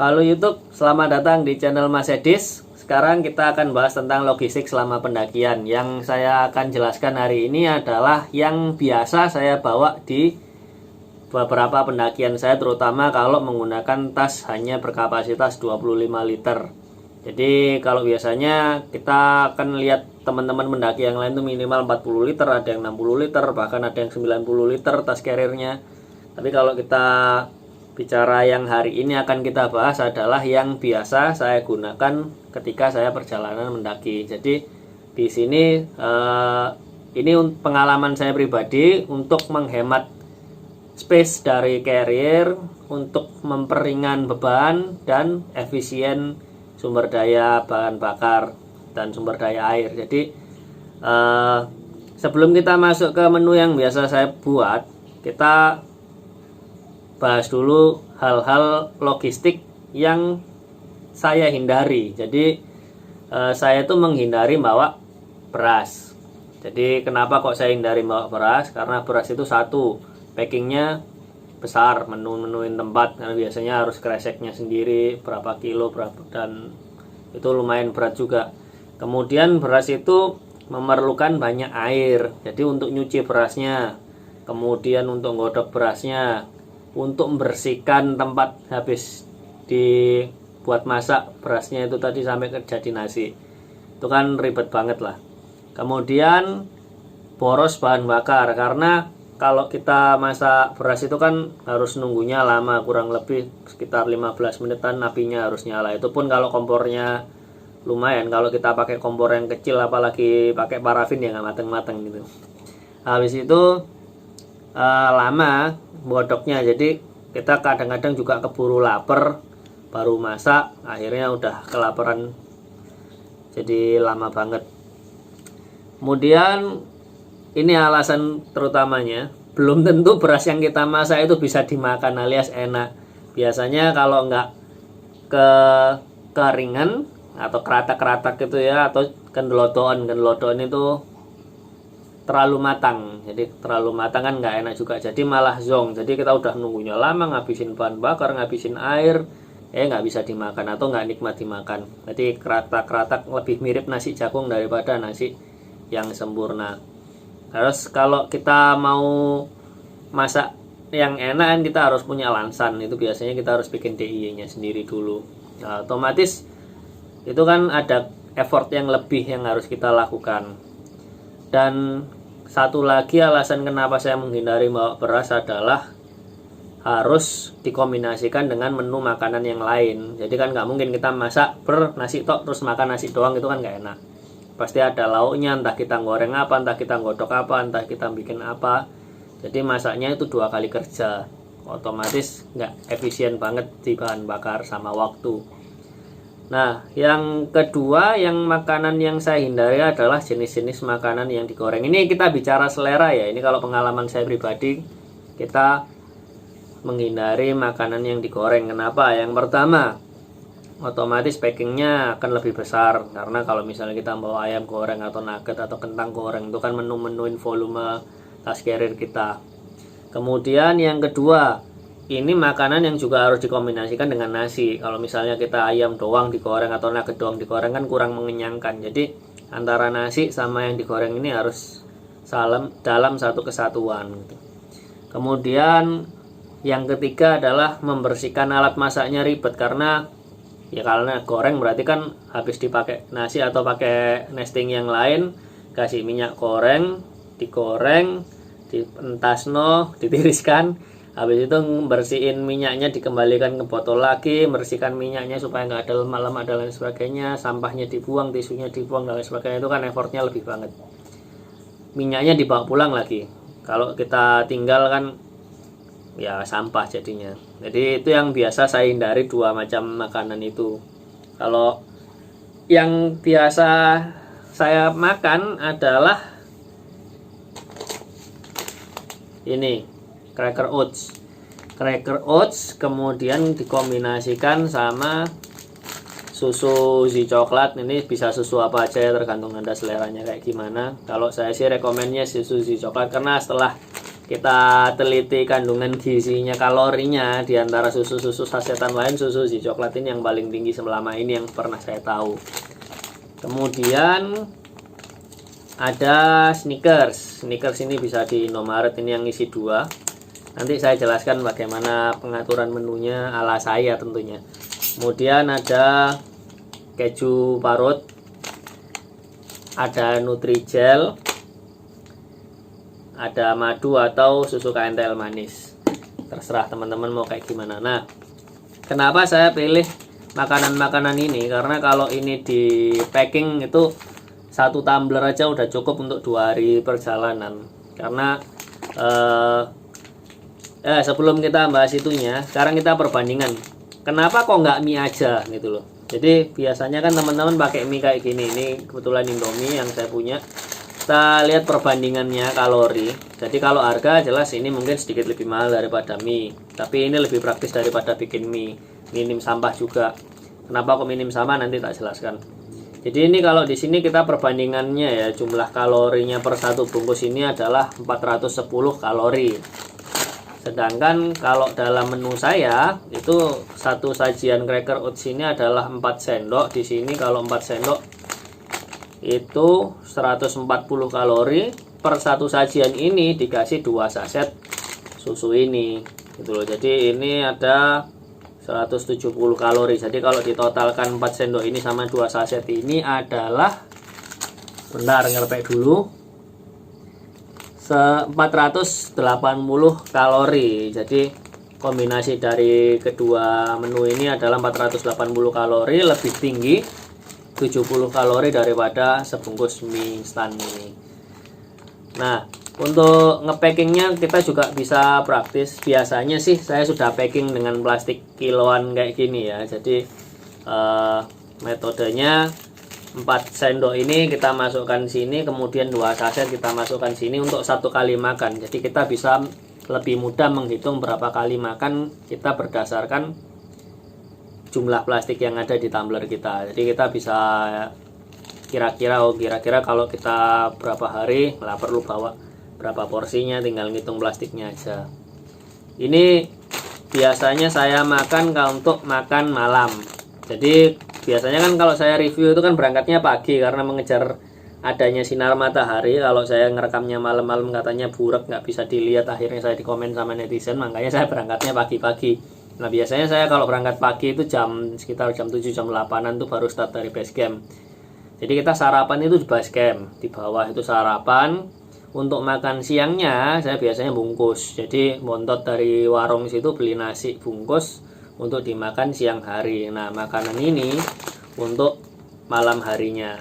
Halo YouTube, selamat datang di channel Mas Edis. Sekarang kita akan bahas tentang logistik selama pendakian. Yang saya akan jelaskan hari ini adalah yang biasa saya bawa di beberapa pendakian saya, terutama kalau menggunakan tas hanya berkapasitas 25 liter. Jadi kalau biasanya kita akan lihat teman-teman pendaki yang lain itu minimal 40 liter, ada yang 60 liter, bahkan ada yang 90 liter tas carrier-nya. Tapi kalau kita bicara yang hari ini akan kita bahas adalah yang biasa saya gunakan ketika saya perjalanan mendaki. Jadi di sini ini pengalaman saya pribadi untuk menghemat space dari carrier, untuk memperingan beban dan efisien sumber daya bahan bakar dan sumber daya air. Jadi sebelum kita masuk ke menu yang biasa saya buat, kita bahas dulu hal-hal logistik yang saya hindari. Jadi saya itu menghindari bawa beras. Jadi kenapa kok saya hindari bawa beras? Karena beras itu satu, packingnya besar, menuin tempat, karena biasanya harus kreseknya sendiri berapa kilo berapa, dan itu lumayan berat juga. Kemudian beras itu memerlukan banyak air. Jadi untuk nyuci berasnya, kemudian untuk godok berasnya, untuk membersihkan tempat habis dibuat masak berasnya itu tadi sampai ke jadi nasi, itu kan ribet banget lah. Kemudian boros bahan bakar, karena kalau kita masak beras itu kan harus nunggunya lama, kurang lebih sekitar 15 menitan apinya harus nyala. Itu pun kalau kompornya lumayan. Kalau kita pakai kompor yang kecil, apalagi pakai parafin, ya nggak mateng-mateng gitu. Habis itu lama bodoknya, jadi kita kadang-kadang juga keburu lapar baru masak, akhirnya udah kelaparan, jadi lama banget. Kemudian ini alasan terutamanya, belum tentu beras yang kita masak itu bisa dimakan alias enak. Biasanya kalau nggak keringan atau keratak-keratak gitu ya, atau kendelodoan itu terlalu matang. Jadi terlalu matang kan nggak enak juga, jadi malah zong. Jadi kita udah nunggunya lama, ngabisin bahan bakar, ngabisin air, nggak bisa dimakan atau nggak nikmat dimakan. Jadi keratak-keratak lebih mirip nasi jagung daripada nasi yang sempurna. Terus kalau kita mau masak yang enak, kita harus punya lansan. Itu biasanya kita harus bikin DIY-nya sendiri dulu. Nah, otomatis itu kan ada effort yang lebih yang harus kita lakukan. Dan satu lagi alasan kenapa saya menghindari bawa beras adalah harus dikombinasikan dengan menu makanan yang lain. Jadi kan nggak mungkin kita masak nasi tok terus makan nasi doang, itu kan nggak enak. Pasti ada lauknya, entah kita goreng apa, entah kita godok apa, entah kita bikin apa. Jadi masaknya itu 2 kali kerja, otomatis nggak efisien banget di bahan bakar sama waktu. Nah, yang kedua, yang makanan yang saya hindari adalah jenis-jenis makanan yang digoreng. Ini kita bicara selera ya, ini kalau pengalaman saya pribadi, kita menghindari makanan yang digoreng. Kenapa? Yang pertama, otomatis packingnya akan lebih besar, karena kalau misalnya kita bawa ayam goreng atau nugget atau kentang goreng, itu kan menuin volume tas carrier kita. Kemudian yang kedua, ini makanan yang juga harus dikombinasikan dengan nasi. Kalau misalnya kita ayam doang digoreng atau nugget doang digoreng kan kurang mengenyangkan. Jadi antara nasi sama yang digoreng ini harus dalam satu kesatuan gitu. Kemudian yang ketiga adalah membersihkan alat masaknya ribet, karena goreng berarti kan habis dipakai nasi atau pakai nesting yang lain, kasih minyak goreng, digoreng, dientasno, ditiriskan, habis itu bersihin minyaknya, dikembalikan ke botol lagi, bersihkan minyaknya supaya nggak ada lemak-lemak dan lain sebagainya, sampahnya dibuang, tisunya dibuang dan lain sebagainya. Itu kan effortnya lebih banget. Minyaknya dibawa pulang lagi, kalau kita tinggal kan ya sampah jadinya. Jadi itu yang biasa saya hindari, 2 macam makanan itu. Kalau yang biasa saya makan adalah ini, cracker oats, kemudian dikombinasikan sama susu Z coklat. Ini bisa susu apa aja ya, tergantung Anda seleranya kayak gimana. Kalau saya sih rekomennya susu Z coklat, karena setelah kita teliti kandungan gizinya, kalorinya di antara susu-susu sasetan lain, susu si coklat ini yang paling tinggi selama ini yang pernah saya tahu. Kemudian ada Snickers. Snickers ini bisa di Indomaret, ini yang isi 2. Nanti saya jelaskan bagaimana pengaturan menunya ala saya tentunya. Kemudian ada keju parut, ada Nutrijel, ada madu atau susu KNTL manis. Terserah teman-teman mau kayak gimana. Nah, kenapa saya pilih makanan-makanan ini? Karena kalau ini di packing itu 1 tumbler aja udah cukup untuk 2 hari perjalanan. Karena sebelum kita bahas itunya, sekarang kita perbandingan. Kenapa kok nggak mie aja gitu loh. Jadi biasanya kan teman-teman pakai mie kayak gini. Ini kebetulan Indomie yang saya punya. Kita lihat perbandingannya kalori. Jadi kalau harga jelas ini mungkin sedikit lebih mahal daripada mie, tapi ini lebih praktis daripada bikin mie. Minim sampah juga. Kenapa kok minim sampah nanti tak jelaskan. Jadi ini kalau di sini kita perbandingannya ya, jumlah kalorinya per 1 bungkus ini adalah 410 kalori. Sedangkan kalau dalam menu saya itu satu sajian cracker oats ini adalah 4 sendok. Di sini kalau 4 sendok itu 140 kalori. Per 1 sajian ini dikasih 2 saset susu ini gitu loh. Jadi ini ada 170 kalori. Jadi kalau ditotalkan 4 sendok ini sama 2 saset ini adalah, bentar ngelepek dulu, 480 kalori. Jadi kombinasi dari kedua menu ini adalah 480 kalori, lebih tinggi 70 kalori daripada sebungkus mie instan ini. Nah, untuk ngepackingnya kita juga bisa praktis. Biasanya sih saya sudah packing dengan plastik kiloan kayak gini ya. Jadi metodenya 4 sendok ini kita masukkan sini, kemudian 2 saset kita masukkan sini untuk 1 kali makan. Jadi kita bisa lebih mudah menghitung berapa kali makan kita berdasarkan jumlah plastik yang ada di tumbler kita. Jadi kita bisa kira-kira kalau kita berapa hari lah perlu bawa berapa porsinya, tinggal ngitung plastiknya aja. Ini biasanya saya makan kalau untuk makan malam. Jadi biasanya kan kalau saya review itu kan berangkatnya pagi karena mengejar adanya sinar matahari. Kalau saya ngerekamnya malam-malam katanya burak, nggak bisa dilihat, akhirnya saya dikomen sama netizen, makanya saya berangkatnya pagi-pagi. Nah biasanya saya kalau berangkat pagi itu sekitar jam 7 jam 8an tuh baru start dari base camp. Jadi kita sarapan itu di base camp, di bawah itu sarapan. Untuk makan siangnya saya biasanya bungkus. Jadi montot dari warung situ beli nasi bungkus untuk dimakan siang hari. Nah makanan ini untuk malam harinya.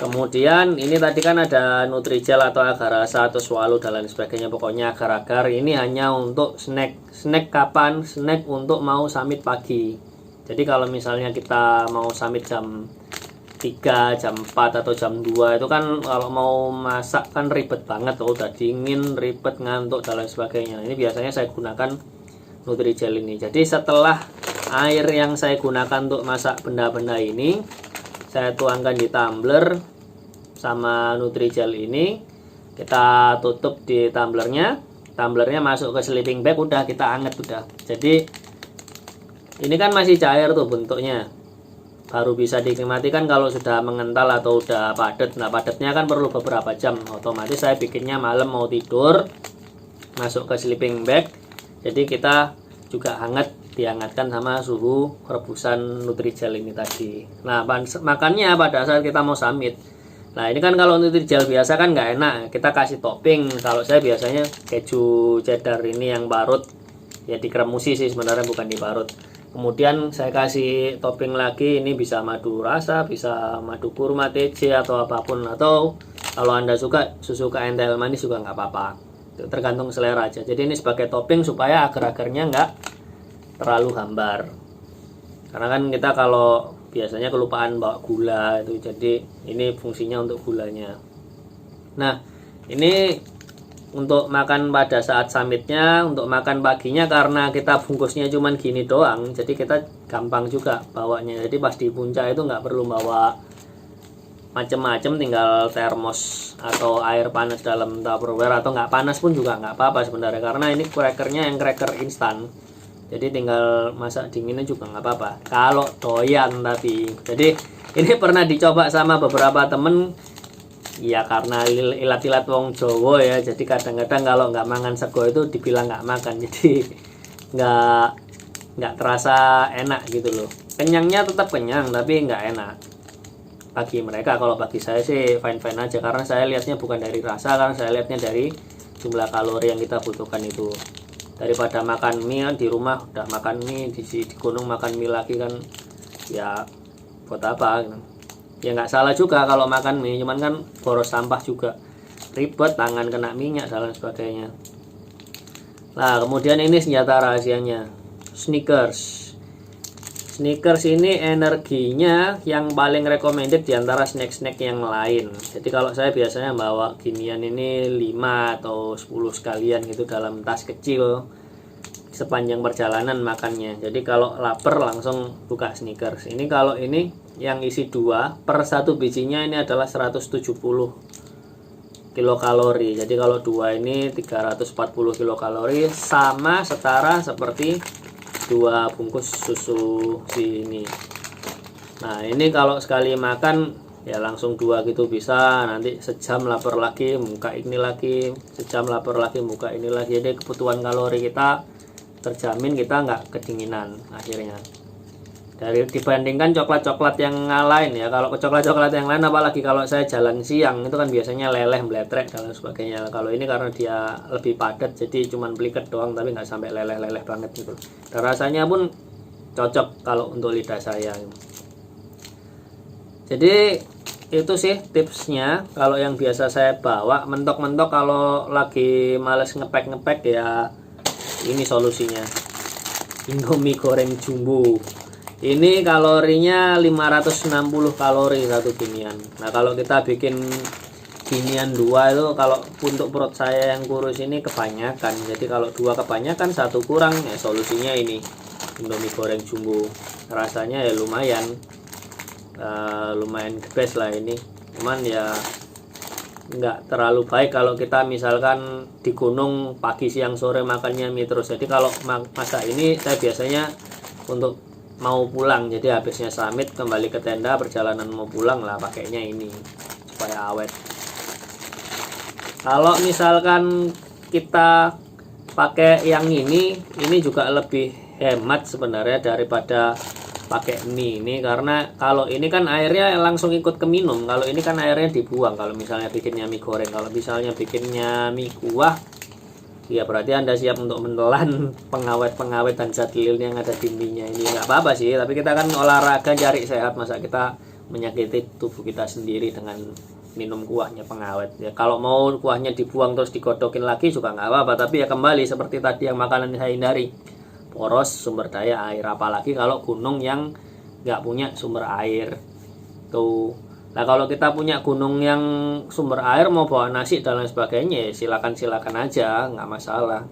Kemudian ini tadi kan ada Nutrijel atau agar rasa atau swallow dan lain sebagainya. Pokoknya agar-agar ini hanya untuk snack. Snack kapan? Snack untuk mau summit pagi. Jadi kalau misalnya kita mau summit jam 3, jam 4 atau jam 2 itu kan kalau mau masak kan ribet banget. Udah dingin, ribet, ngantuk dan lain sebagainya. Ini biasanya saya gunakan Nutrijel ini. Jadi setelah air yang saya gunakan untuk masak benda-benda ini saya tuangkan di tumbler sama Nutrijel ini, kita tutup di tumblernya masuk ke sleeping bag, udah kita anget udah. Jadi ini kan masih cair tuh bentuknya, baru bisa dinikmati kan kalau sudah mengental atau udah padat. Nah padatnya kan perlu beberapa jam. Otomatis saya bikinnya malam mau tidur, masuk ke sleeping bag, jadi kita juga hangat, dihangatkan sama suhu rebusan Nutrijel ini tadi. Nah makannya pada saat kita mau summit. Nah ini kan kalau Nutrijel biasa kan nggak enak, kita kasih topping. Kalau saya biasanya keju cheddar ini yang parut, ya dikremusi sih sebenarnya, bukan diparut. Kemudian saya kasih topping lagi, ini bisa madu rasa, bisa madu kurma, TJ atau apapun. Atau kalau anda suka susu KNTL manis juga nggak apa-apa, tergantung selera aja. Jadi ini sebagai topping supaya agar-agarnya nggak terlalu hambar. Karena kan kita kalau biasanya kelupaan bawa gula itu, jadi ini fungsinya untuk gulanya. Nah ini untuk makan pada saat summitnya. Untuk makan paginya karena kita bungkusnya cuman gini doang, jadi kita gampang juga bawanya. Jadi pas di puncak itu nggak perlu bawa macem-macem, tinggal termos atau air panas dalam Tupperware, atau nggak panas pun juga nggak apa-apa sebenarnya, karena ini crackernya yang cracker instan, jadi tinggal masak dinginnya juga nggak apa-apa kalau doyan. Tapi jadi ini pernah dicoba sama beberapa temen ya, karena ilat-ilat wong Jawa ya, jadi kadang-kadang kalau nggak mangan sego itu dibilang nggak makan, jadi nggak terasa enak gitu loh. Kenyangnya tetap kenyang tapi nggak enak bagi mereka. Kalau bagi saya sih fine-fine aja, karena saya lihatnya bukan dari rasa, karena saya lihatnya dari jumlah kalori yang kita butuhkan itu. Daripada makan mie di rumah udah makan mie, di gunung makan mie lagi kan ya buat apa gitu. Ya nggak salah juga kalau makan mie, cuman kan boros sampah juga, ribet, tangan kena minyak dan sebagainya. Nah kemudian ini senjata rahasianya, Snickers. Snickers ini energinya yang paling recommended diantara snack-snack yang lain. Jadi kalau saya biasanya bawa ginian ini 5 atau 10 sekalian gitu dalam tas kecil sepanjang perjalanan makannya. Jadi kalau lapar langsung buka Snickers. Ini kalau ini yang isi 2 per 1 bijinya ini adalah 170 kilokalori. Jadi kalau 2 ini 340 kilokalori, sama setara seperti 2 bungkus susu ini. Nah ini kalau sekali makan ya langsung 2 gitu bisa. Nanti sejam lapar lagi buka ini lagi, sejam lapar lagi buka ini lagi. Jadi kebutuhan kalori kita terjamin, kita nggak kedinginan akhirnya. Dibandingkan coklat-coklat yang lain ya, kalau coklat-coklat yang lain apalagi kalau saya jalan siang itu kan biasanya leleh, bletrek dan sebagainya. Kalau ini karena dia lebih padat jadi cuman peliket doang, tapi nggak sampai leleh-leleh banget gitu. Dan rasanya pun cocok kalau untuk lidah saya. Jadi itu sih tipsnya. Kalau yang biasa saya bawa mentok-mentok kalau lagi males ngepek-ngepek ya ini solusinya, Indomie goreng jumbo. Ini kalorinya 560 kalori satu ginian. Nah kalau kita bikin ginian 2 itu, kalau untuk perut saya yang kurus ini kebanyakan. Jadi kalau 2 kebanyakan, 1 kurang, ya solusinya ini Indomie goreng jumbo. Rasanya ya lumayan, lumayan the best lah ini. Cuman ya nggak terlalu baik kalau kita misalkan di gunung pagi siang sore makannya mie terus. Jadi kalau masak ini saya biasanya untuk mau pulang, jadi habisnya summit kembali ke tenda, perjalanan mau pulang lah pakainya ini supaya awet. Kalau misalkan kita pakai yang ini juga lebih hemat sebenarnya daripada pakai mie ini, karena kalau ini kan airnya langsung ikut ke minum, kalau ini kan airnya dibuang. Kalau misalnya bikinnya mie goreng, kalau misalnya bikinnya mie kuah ya berarti Anda siap untuk menelan pengawet-pengawet dan zat lilin yang ada di mie-nya ini. Nggak apa-apa sih, tapi kita kan olahraga cari sehat, masa kita menyakiti tubuh kita sendiri dengan minum kuahnya pengawet ya. Kalau mau kuahnya dibuang terus digodokin lagi juga nggak apa-apa, tapi ya kembali seperti tadi yang makanan saya hindari, poros sumber daya air, apalagi kalau gunung yang nggak punya sumber air tuh. Nah kalau kita punya gunung yang sumber air, mau bawa nasi dan lain sebagainya, ya silakan aja, nggak masalah.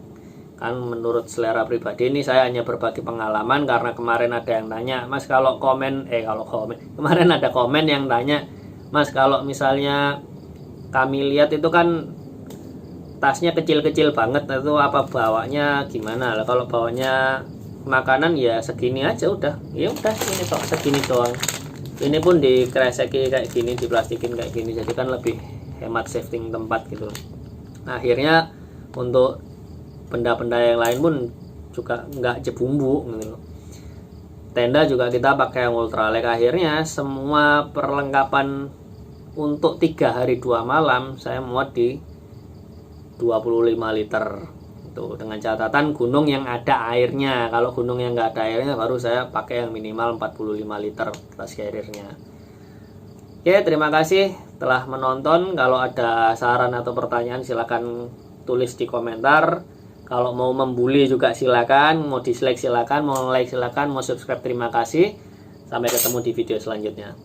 Kan menurut selera pribadi ini saya hanya berbagi pengalaman, karena kemarin ada yang tanya, Mas kalau komen, kemarin ada komen yang tanya, Mas kalau misalnya kami lihat itu kan tasnya kecil-kecil banget, itu apa bawanya gimana? Lah kalau bawanya makanan ya segini aja udah, ya udah ini kok segini doang. Ini pun dikreseki kayak gini, diplastikin kayak gini, jadi kan lebih hemat, saving tempat gitu. Nah, akhirnya untuk benda-benda yang lain pun juga nggak jebumbu gitu. Tenda juga kita pakai yang ultralight. Akhirnya semua perlengkapan untuk 3 hari 2 malam saya muat di 25 liter. Tuh, dengan catatan gunung yang ada airnya. Kalau gunung yang nggak ada airnya baru saya pakai yang minimal 45 liter tas carrier-nya. Oke, terima kasih telah menonton. Kalau ada saran atau pertanyaan silakan tulis di komentar. Kalau mau membuli juga silakan, mau dislike silakan, mau like silakan, mau subscribe terima kasih. Sampai ketemu di video selanjutnya.